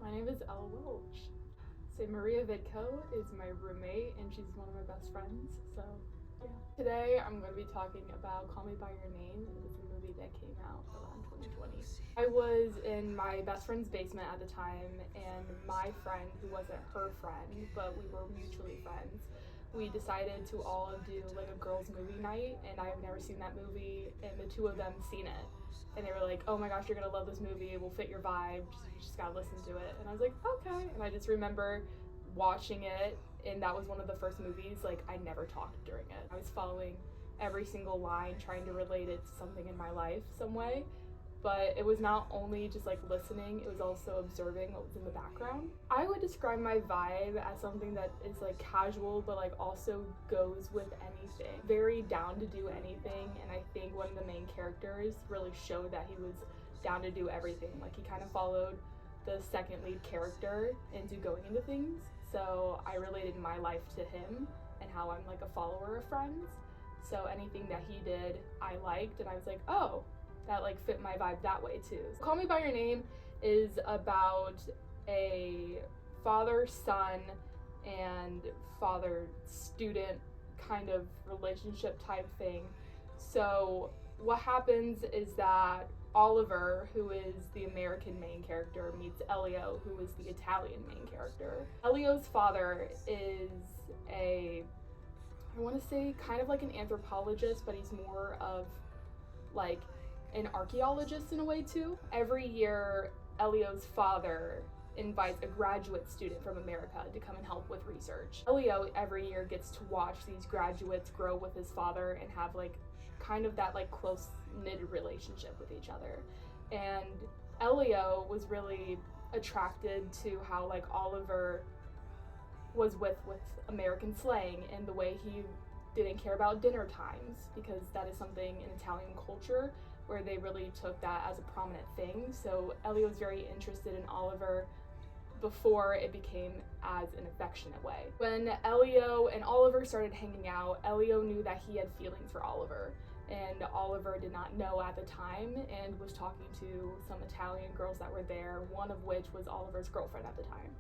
My name is Ella Welch. So Maria Vidko is my roommate and she's one of my best friends. So yeah. Today I'm going to be talking about Call Me By Your Name. It was a movie that came out around 2020. I was in my best friend's basement at the time, and my friend, who wasn't her friend, but we were mutually friends, we decided to all do like a girls movie night, and I have never seen that movie, and the two of them seen it. And they were like, "Oh my gosh, you're gonna love this movie, it will fit your vibe, just gotta listen to it." And I was like, okay. And I just remember watching it, and that was one of the first movies, like, I never talked during it. I was following every single line, trying to relate it to something in my life some way. But it was not only just like listening, it was also observing what was in the background. I would describe my vibe as something that is like casual, but like also goes with anything. Very down to do anything, and I think one of the main characters really showed that he was down to do everything. Like, he kind of followed the second lead character into going into things. So I related my life to him and how I'm like a follower of friends. So anything that he did, I liked, and I was like, oh, that like fit my vibe that way too. Call Me By Your Name is about a father-son and father-student kind of relationship type thing. So what happens is that Oliver, who is the American main character, meets Elio, who is the Italian main character. Elio's father is I want to say kind of like an anthropologist, but he's more of like an archaeologist in a way too. Every year, Elio's father invites a graduate student from America to come and help with research. Elio every year gets to watch these graduates grow with his father and have like kind of that like close-knit relationship with each other. And Elio was really attracted to how like Oliver was with American slang and the way he didn't care about dinner times, because that is something in Italian culture where they really took that as a prominent thing. So Elio was very interested in Oliver before it became as an affectionate way. When Elio and Oliver started hanging out, Elio knew that he had feelings for Oliver, and Oliver did not know at the time and was talking to some Italian girls that were there, one of which was Oliver's girlfriend at the time.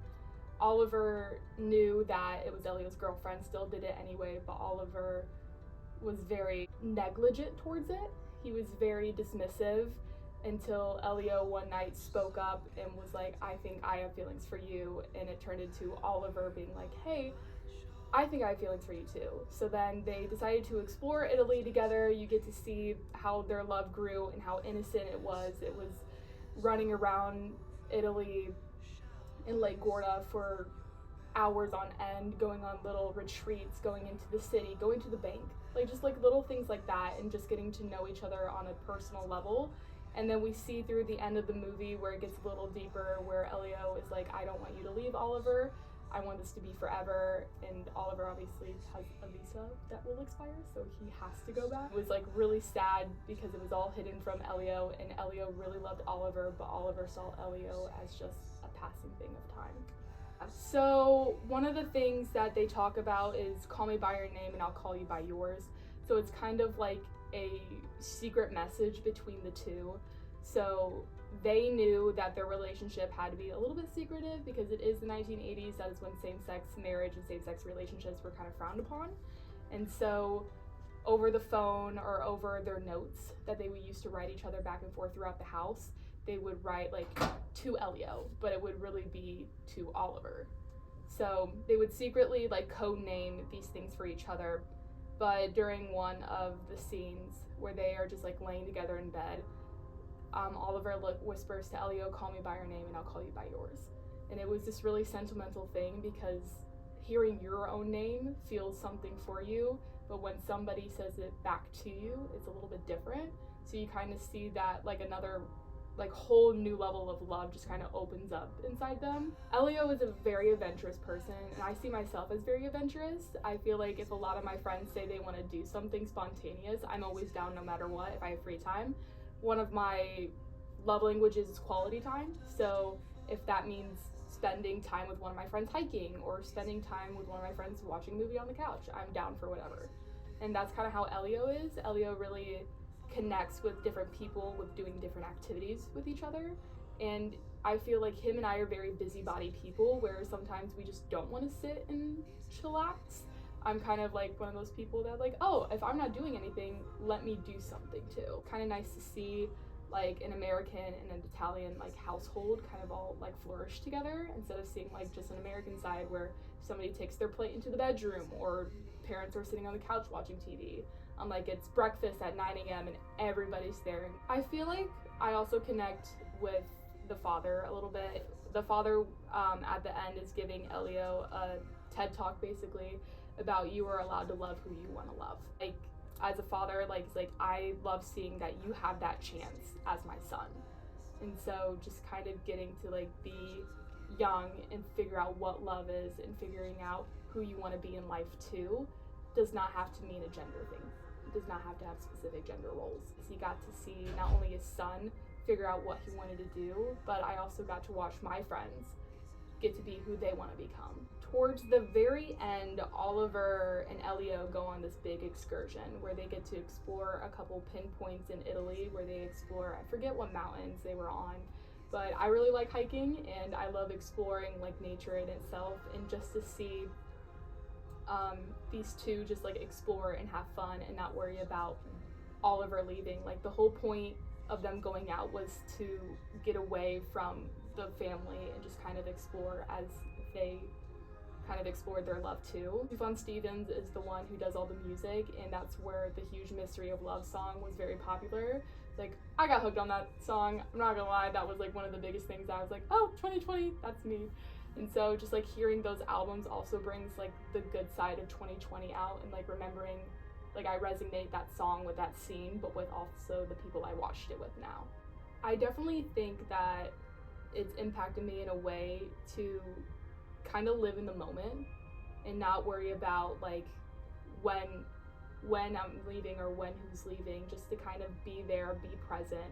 Oliver knew that it was Elio's girlfriend, still did it anyway, but Oliver was very negligent towards it. He was very dismissive until Elio one night spoke up and was like, "I think I have feelings for you," and it turned into Oliver being like, "Hey, I think I have feelings for you too." So then they decided to explore Italy together. You get to see how their love grew and how innocent it was. It was running around Italy in Lake Gorda for hours on end, going on little retreats, going into the city, going to the bank, like just like little things like that, and just getting to know each other on a personal level. And then we see through the end of the movie where it gets a little deeper, where Elio is like, "I don't want you to leave, Oliver. I want this to be forever." And Oliver obviously has a visa that will expire, so he has to go back. It was like really sad because it was all hidden from Elio, and Elio really loved Oliver, but Oliver saw Elio as just a passing thing of time. So one of the things that they talk about is call me by your name and I'll call you by yours. So it's kind of like a secret message between the two. So they knew that their relationship had to be a little bit secretive because it is the 1980s. That is when same-sex marriage and same-sex relationships were kind of frowned upon. And so over the phone or over their notes that they would use to write each other back and forth throughout the house, they would write like to Elio, but it would really be to Oliver. So they would secretly like code name these things for each other. But during one of the scenes where they are just like laying together in bed, Oliver whispers to Elio, "Call me by your name and I'll call you by yours." And it was this really sentimental thing because hearing your own name feels something for you, but when somebody says it back to you, it's a little bit different. So you kind of see that like another like whole new level of love just kind of opens up inside them. Elio is a very adventurous person, and I see myself as very adventurous. I feel like if a lot of my friends say they want to do something spontaneous, I'm always down no matter what if I have free time. One of my love languages is quality time, so if that means spending time with one of my friends hiking or spending time with one of my friends watching a movie on the couch, I'm down for whatever. And that's kind of how Elio is. Elio really connects with different people with doing different activities with each other, And I feel like him and I are very busybody people where sometimes we just don't want to sit and chillax. I'm kind of like one of those people that like, oh, if I'm not doing anything, let me do something too. Kind of nice to see like an American and an Italian like household kind of all like flourish together instead of seeing like just an American side where somebody takes their plate into the bedroom or parents are sitting on the couch watching TV. Like it's breakfast at 9 a.m. and everybody's there. And I feel like I also connect with the father a little bit. The father at the end is giving Elio a TED talk basically about you are allowed to love who you want to love. Like as a father, like it's like I love seeing that you have that chance as my son. And so just kind of getting to like be young and figure out what love is and figuring out who you want to be in life too does not have to mean a gender thing. It does not have to have specific gender roles. He got to see not only his son figure out what he wanted to do, but I also got to watch my friends get to be who they want to become. Towards the very end, Oliver and Elio go on this big excursion where they get to explore a couple pinpoints in Italy where they explore, I forget what mountains they were on, but I really like hiking and I love exploring like nature in itself, and just to see these two just like explore and have fun and not worry about Oliver leaving. Like the whole point of them going out was to get away from the family and just kind of explore as they kind of explored their love too. Sufjan Stevens is the one who does all the music, and that's where the Huge Mystery of Love song was very popular. Like I got hooked on that song, I'm not gonna lie, that was like one of the biggest things. I was like, oh, 2020, that's me. And so just like hearing those albums also brings like the good side of 2020 out, and like remembering like I resonate that song with that scene, but with also the people I watched it with now. I definitely think that it's impacted me in a way to kind of live in the moment and not worry about like when I'm leaving or when who's leaving, just to kind of be there, be present.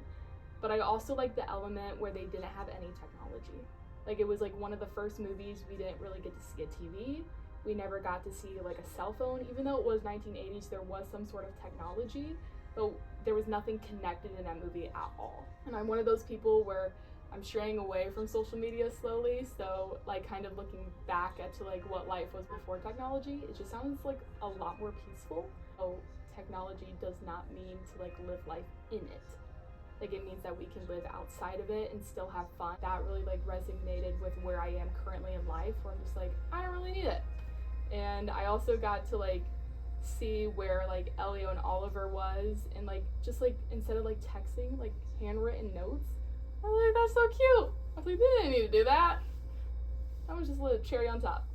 But I also like the element where they didn't have any technology. Like it was like one of the first movies we didn't really get to see a TV. We never got to see like a cell phone, even though it was 1980s, there was some sort of technology, but there was nothing connected in that movie at all. And I'm one of those people where I'm straying away from social media slowly, so like kind of looking back at to like what life was before technology, it just sounds like a lot more peaceful. So technology does not mean to like live life in it. Like it means that we can live outside of it and still have fun. That really like resonated with where I am currently in life, where I'm just like, I don't really need it. And I also got to like see where like Elio and Oliver was, and like just like instead of like texting, like handwritten notes. I was like, that's so cute. I was like, they didn't need to do that. That was just a little cherry on top.